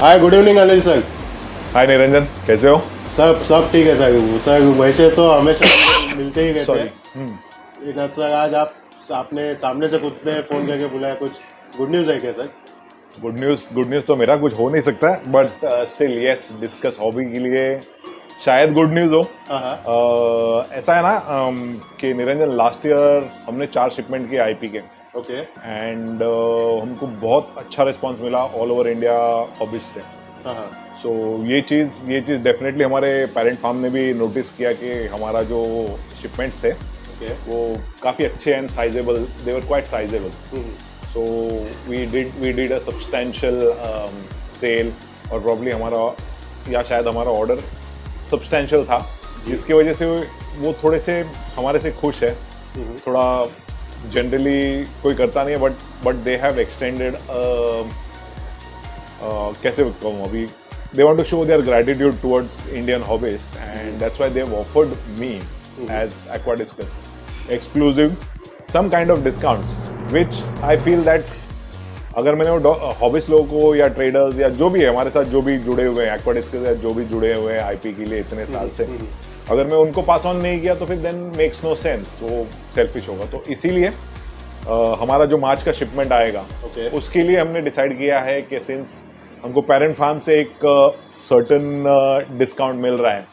हाय, good evening Anil sir. हाय निरंजन, कैसे हो? सब ठीक है सर। सर वैसे तो हमेशा मिलते ही रहते सॉरी। हैं, लेकिन सर आज आपने सामने से खुद ने फोन करके बुलाया, कुछ गुड न्यूज़ है क्या सर? गुड न्यूज़ तो मेरा कुछ हो नहीं सकता, but still yes, discuss hobby के लिए शायद गुड न्यूज़ हो। हाँ। ऐसा है ना कि निरंजन, लास्ट ईयर हमने 4 शिपमेंट किए आईपी के, ओके। एंड हमको बहुत अच्छा रिस्पांस मिला ऑल ओवर इंडिया हॉबीज से। हाँ। सो ये चीज़ डेफिनेटली हमारे पेरेंट फार्म ने भी नोटिस किया कि हमारा जो शिपमेंट्स थे ओके। वो काफ़ी अच्छे and sizeable, they were quite sizeable. So we did a substantial sale, और प्रॉब्ली हमारा या शायद हमारा ऑर्डर सब्सटैंशियल था, जिसकी वजह से वो थोड़े से हमारे से खुश है। थोड़ा जनरली कोई करता नहीं है, बट दे हैव एक्सटेंडेड, कैसे कहूँ अभी, they want to show their gratitude towards Indian hobbyists, and that's why they've offered me as Aquadiscus exclusive some kind of discounts, which I feel that अगर मैंने वो हॉबिस्ट लोगों को या traders या जो भी है हमारे साथ, जो भी जुड़े हुए हैं एक्वाडिस्कस या जो भी जुड़े हुए हैं आईपी के लिए इतने साल से, अगर मैं उनको पास ऑन नहीं किया तो फिर देन मेक्स नो सेंस, वो सेल्फिश होगा। तो इसीलिए हमारा जो मार्च का शिपमेंट आएगा, उसके लिए हमने डिसाइड किया है कि सिंस हमको पेरेंट फार्म से एक सर्टन डिस्काउंट मिल रहा है,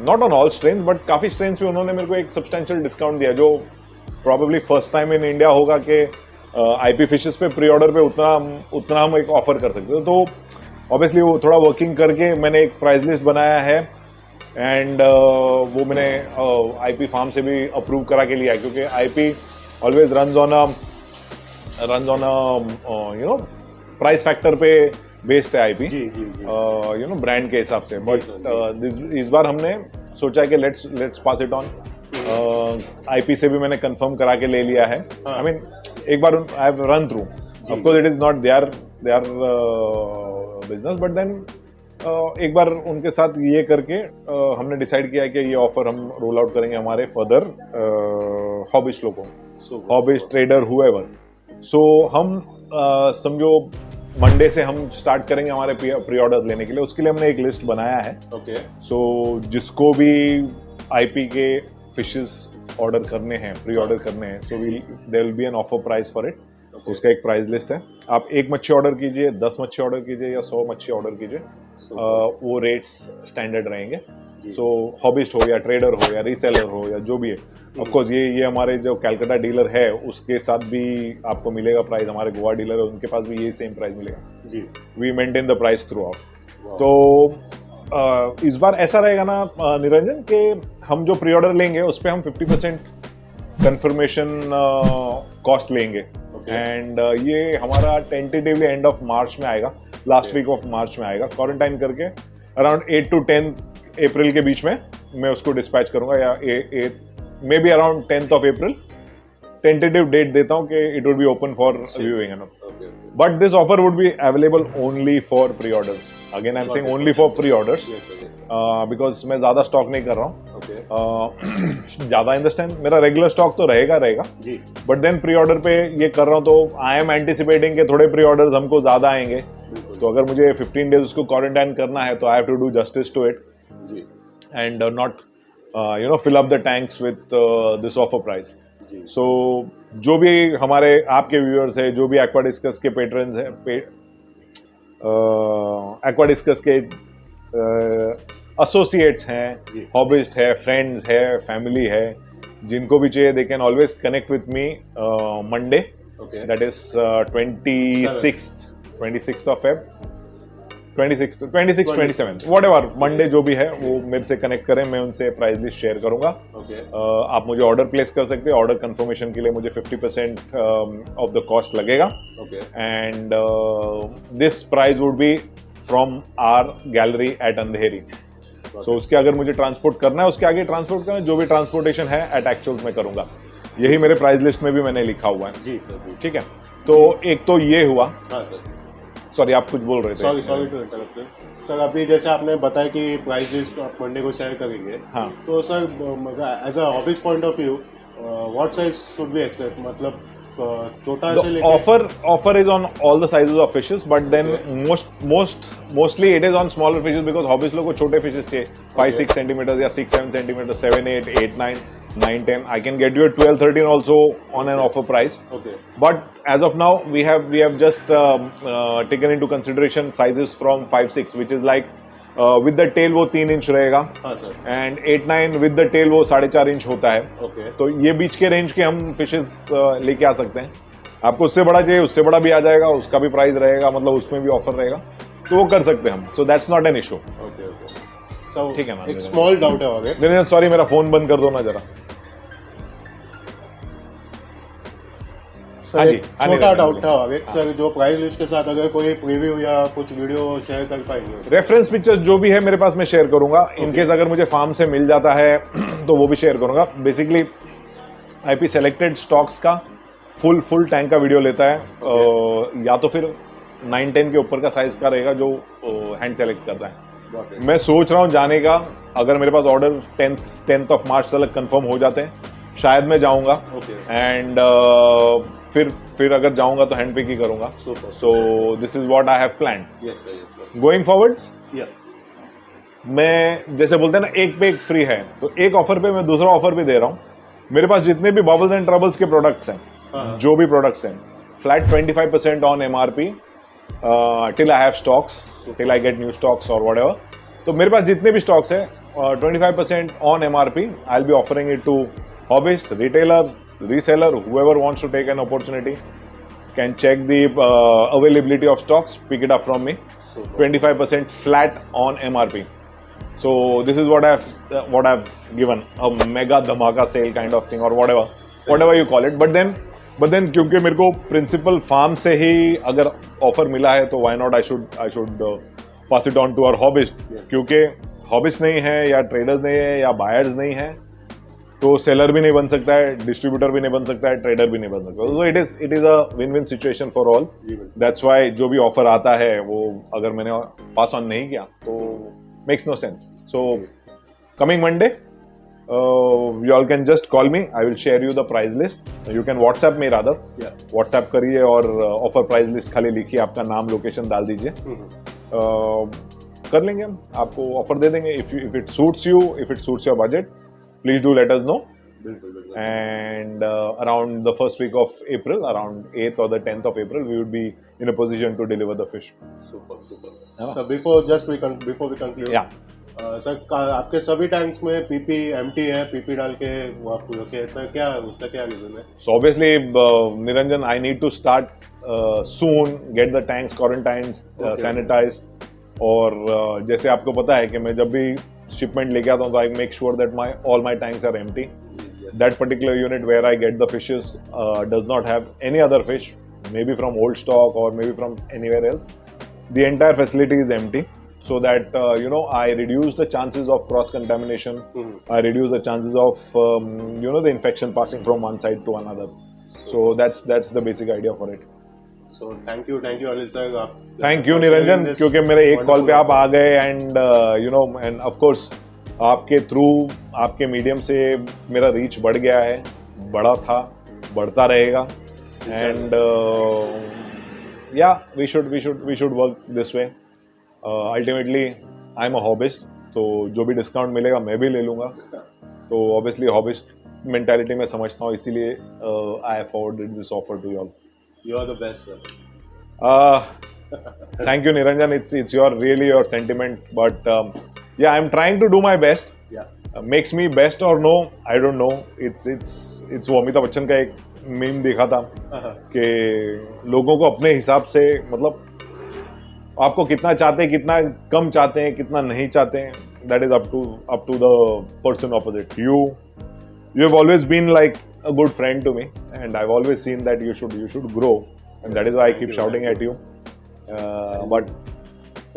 not on all strains but काफ़ी स्ट्रेन्स पे उन्होंने मेरे को एक सब्सटेंशियल डिस्काउंट दिया, जो probably first time in India होगा कि आईपी फिशेस पे प्री ऑर्डर पे उतना हम एक ऑफर कर सकते हैं। तो ऑब्वियसली वो थोड़ा वर्किंग करके मैंने एक प्राइस लिस्ट बनाया है, एंड वो मैंने आईपी फार्म से भी अप्रूव करा के लिया, क्योंकि IP always runs on you know price factor पे बेस्ड है आईपी, यू नो ब्रांड के हिसाब से। बट इस बार हमने सोचा है कि let's pass it on. IP से भी मैंने कंफर्म करा के ले लिया है। आई मीन एक बार I have run through, of course it is not their business, but then एक बार उनके साथ ये करके हमने डिसाइड किया है कि ये ऑफर हम रोल आउट करेंगे हमारे फर्दर हॉबिस्ट लोगों को, हॉबिस्ट ट्रेडर हुएवर। सो हम समझो मंडे से हम स्टार्ट करेंगे हमारे प्री ऑर्डर लेने के लिए। उसके लिए हमने एक लिस्ट बनाया है। ओके। सो जिसको भी आईपी के फिशेस ऑर्डर करने हैं, प्री ऑर्डर करने हैं, so there will be an offer price for it. उसका एक प्राइस लिस्ट है। आप 1 मच्छी ऑर्डर कीजिए, 10 मच्छी ऑर्डर कीजिए या 100 मच्छी ऑर्डर कीजिए, वो रेट्स स्टैंडर्ड रहेंगे। सो हॉबिस्ट हो या ट्रेडर हो या रीसेलर हो या जो भी है, ऑफकोर्स ये हमारे जो कैलकाटा डीलर है उसके साथ भी आपको मिलेगा प्राइस, हमारे गोवा डीलर है उनके पास भी ये सेम प्राइस मिलेगा जी। We maintain the price throughout. तो इस बार ऐसा रहेगा ना निरंजन, कि हम जो प्री ऑर्डर लेंगे उस पर हम 50% कंफर्मेशन कॉस्ट लेंगे, एंड ये हमारा टेंटेटिवली एंड ऑफ मार्च में आएगा, लास्ट वीक ऑफ मार्च में आएगा। क्वारंटाइन करके अराउंड 8 to 10 अप्रैल के बीच में मैं उसको डिस्पैच करूंगा, या may be around 10th of April tentative date देता हूं कि it would be open for viewing, but this offer would be available only for pre orders. Again I am saying only for pre orders, because मैं ज्यादा stock नहीं कर रहा हूँ। ज्यादा इन द सेंस मेरा रेगुलर स्टॉक तो रहेगा जी, बट देन प्री ऑर्डर पे ये कर रहा हूँ, तो आई एम एंटिसिपेटिंग कि थोड़े प्री ऑर्डर्स हमको ज्यादा आएंगे। तो अगर मुझे 15 डेज उसको क्वारंटाइन करना है तो I have to do justice to it and not you know fill up the tanks with this offer price. So जो भी हमारे आपके व्यूअर्स है, जो भी एक्वाडिस्कस के पेट्रन्स है, एक्वाडिस्कस के एसोसिएट्स हैं, हॉबिस्ट है, फ्रेंड्स है, फैमिली है, जिनको भी चाहिए they can always connect with me Monday, that is 26th of Feb, 27th, whatever Monday जो भी है वो मेरे से कनेक्ट करें, मैं उनसे प्राइस लिस्ट शेयर करूंगा। आप मुझे ऑर्डर प्लेस कर सकते हैं। ऑर्डर कंफर्मेशन के लिए मुझे 50% ऑफ द कॉस्ट लगेगा, and this price would be from our gallery at Andheri. So उसके अगर मुझे ट्रांसपोर्ट करना है, उसके आगे ट्रांसपोर्ट करना है, जो भी ट्रांसपोर्टेशन है एट एक्चुअल्स में करूंगा। यही मेरे प्राइस लिस्ट में भी मैंने लिखा हुआ है जी सर। ठीक है, तो एक तो ये हुआ। हाँ सर, सॉरी आप कुछ बोल रहे थे। Sorry to interrupt sir. अभी जैसे आपने बताया कि प्राइस लिस्ट आप मंडे को शेयर करेंगे, हाँ, तो sir as a hobbies point of view what size should we expect, मतलब छोटा The से लेके offer is on all the sizes of fishes, but then mostly it is on smaller fishes because hobbies लोग को छोटे fishes चाहिए 5-6 centimeters या 6-7 centimeters 7-8 8-9 9-10. I can get you a 12-13 also on an offer price. Okay But as of now, we have just taken into consideration sizes from 5-6, which is like with the tail वो 3 inch रहेगा हाँ sir and 8-9 with the tail वो 4.5 inch होता है. Okay तो ये बीच के range के हम फिशेस लेके आ सकते हैं. आपको उससे बड़ा चाहिए उससे बड़ा भी आ जाएगा, उसका भी प्राइस रहेगा, मतलब उसमें भी ऑफर रहेगा, तो वो कर सकते हैं हम. So that's not an issue. Okay okay so ठीक है ना, एक स्मॉल डाउट है और नहीं सॉरी, मेरा फोन बंद कर दो ना जरा. सर हाँ जी, एक हाँ जी, छोटा हाँ जी, डाउट था आगे सर, जो प्राइस लिस्ट के साथ अगर कोई प्रीव्यू या कुछ वीडियो शेयर कर पाएंगे रेफरेंस पिक्चर्स जो भी है मेरे पास मैं शेयर करूंगा. इन केस अगर मुझे फार्म से मिल जाता है तो वो भी शेयर करूंगा. बेसिकली आईपी सेलेक्टेड स्टॉक्स का फुल टैंक का वीडियो लेता है. या तो फिर 9-10 के ऊपर का साइज का रहेगा जो हैंड सेलेक्ट करता है. मैं सोच रहा हूँ जाने का, अगर मेरे पास ऑर्डर 10th ऑफ मार्च तक कंफर्म हो जाते हैं शायद मैं जाऊंगा. एंड फिर अगर जाऊंगा तो हैंड पिक ही करूंगा. So this is what I have planned going forwards. मैं जैसे बोलते हैं ना एक पे एक फ्री है, तो एक ऑफर पे मैं दूसरा ऑफर भी दे रहा हूँ. मेरे पास जितने भी बबल्स एंड ट्रबल्स के प्रोडक्ट्स हैं, जो भी प्रोडक्ट्स हैं, flat 25% on MRP till I have stocks, till I get new stocks और व्हाटएवर. तो मेरे पास जितने भी स्टॉक्स हैं 25% on MRP I will be offering it to hobbyist, retailer, reseller, whoever wants to take an opportunity can check the availability of stocks, pick it up from me. 25% flat on MRP. So this is what I've given, a mega dhamaka sale kind of thing or whatever you call it. But then क्योंकि मेरे को principal farm से ही अगर offer मिला है तो why not I should pass it on to our hobbyist. क्योंकि hobbyist नहीं है या traders नहीं है या buyers नहीं है तो सेलर भी नहीं बन सकता है, डिस्ट्रीब्यूटर भी नहीं बन सकता है, ट्रेडर भी नहीं बन सकता. So it is a win win situation for all. That's why जो भी ऑफर आता है वो अगर मैंने पास ऑन नहीं किया तो makes no sense. So coming Monday you all can just call me. I will share you the price list. You can WhatsApp me rather. WhatsApp करिए और ऑफर प्राइस लिस्ट खाली लिखिए, आपका नाम लोकेशन डाल दीजिए. कर लेंगे हम, आपको ऑफर दे देंगे. if it suits you, if it suits your budget, please do let us know. And around the first week of April, around 8th or the 10th of April, we would be in a position to deliver the fish. Super. So before we conclude, yeah. Sir आपके सभी tanks में PP empty है, PP डाल के वो आप रखे, sir क्या उसका क्या रीजन है? So obviously, Niranjan, I need to start soon, get the tanks quarantined, sanitized. और जैसे आपको पता है कि मैं जब भी शिपमेंट लेके आता हूँ तो I make sure that all my tanks are empty. That particular unit where I get the fishes does not have any other fish, maybe from old stock or maybe from anywhere else. The entire facility is empty so that I reduce the chances of cross contamination. I reduce the chances of the infection passing from one side to another. So that's the basic idea for it. So thank you Anil sir. Thank you Niranjan, क्योंकि मेरे एक call पे आप आ गए and end of course आपके through, आपके medium से मेरा रीच बढ़ गया है, बड़ा था, बढ़ता रहेगा. And we should work this way. Ultimately I am a hobbyist, तो जो भी डिस्काउंट मिलेगा मैं भी ले लूँगा. तो ऑब्वियसली हॉबिस्ट मेंटालिटी में समझता हूँ, इसीलिए I have forwarded this offer to you all. You are the best, sir. Thank you, Niranjan. It's your sentiment, but yeah, I'm trying to do my best. Yeah. Makes me best or no, I don't know. It's वो अमिताभ बच्चन का एक meme देखा था कि लोगों को अपने हिसाब से, मतलब आपको कितना चाहते हैं, कितना कम चाहते हैं, कितना नहीं चाहते हैं, that is up to the person opposite. You have always been like a good friend to me, and I've always seen that you should grow, and that is why I keep shouting at you. But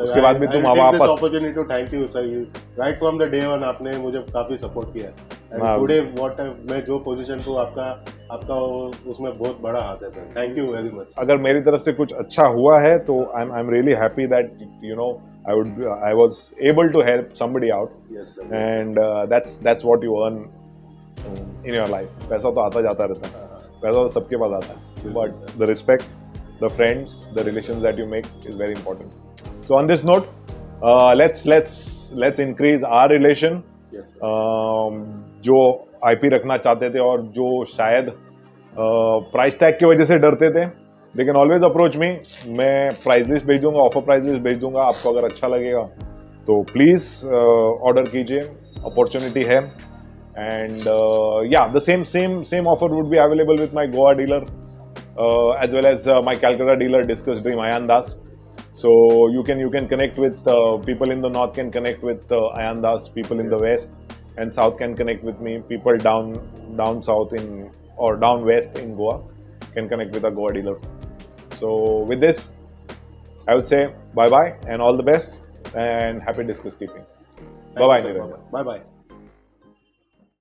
उसके बाद भी तुम वापस. this opportunity to thank you sir. Right from the day one आपने मुझे काफी support किया. And today मैं जो पोजीशन पे आपका उसमें बहुत बड़ा हाथ है sir. Thank you very much. अगर मेरी तरफ से कुछ अच्छा हुआ है तो I'm really happy that I was able to help somebody out. Yes sir. And that's what you earn in your life. पैसा तो आता जाता रहता है, पैसा तो सबके पास आता है. but the respect, the friends, the relations that you make is very important. So on this note, let's increase our relation. Yes, sir. जो IP रखना चाहते थे और जो शायद प्राइस टैग की वजह से डरते थे, they can always approach me. मैं प्राइस लिस्ट भेज दूंगा, ऑफर प्राइस लिस्ट भेज दूंगा. आपको अगर अच्छा लगेगा तो प्लीज ऑर्डर कीजिए, अपॉर्चुनिटी है. एंड या the same offer would be available with my Goa dealer as well as my Calcutta dealer Discuss Dream Ayan Das. So you can connect with people in the north can connect with Ayan Das, people in the west and south can connect with me. People down south in or down west in Goa can connect with a Goa dealer. So with this, I would say bye bye and all the best and happy discus keeping. Bye bye, Niranjan. Bye bye.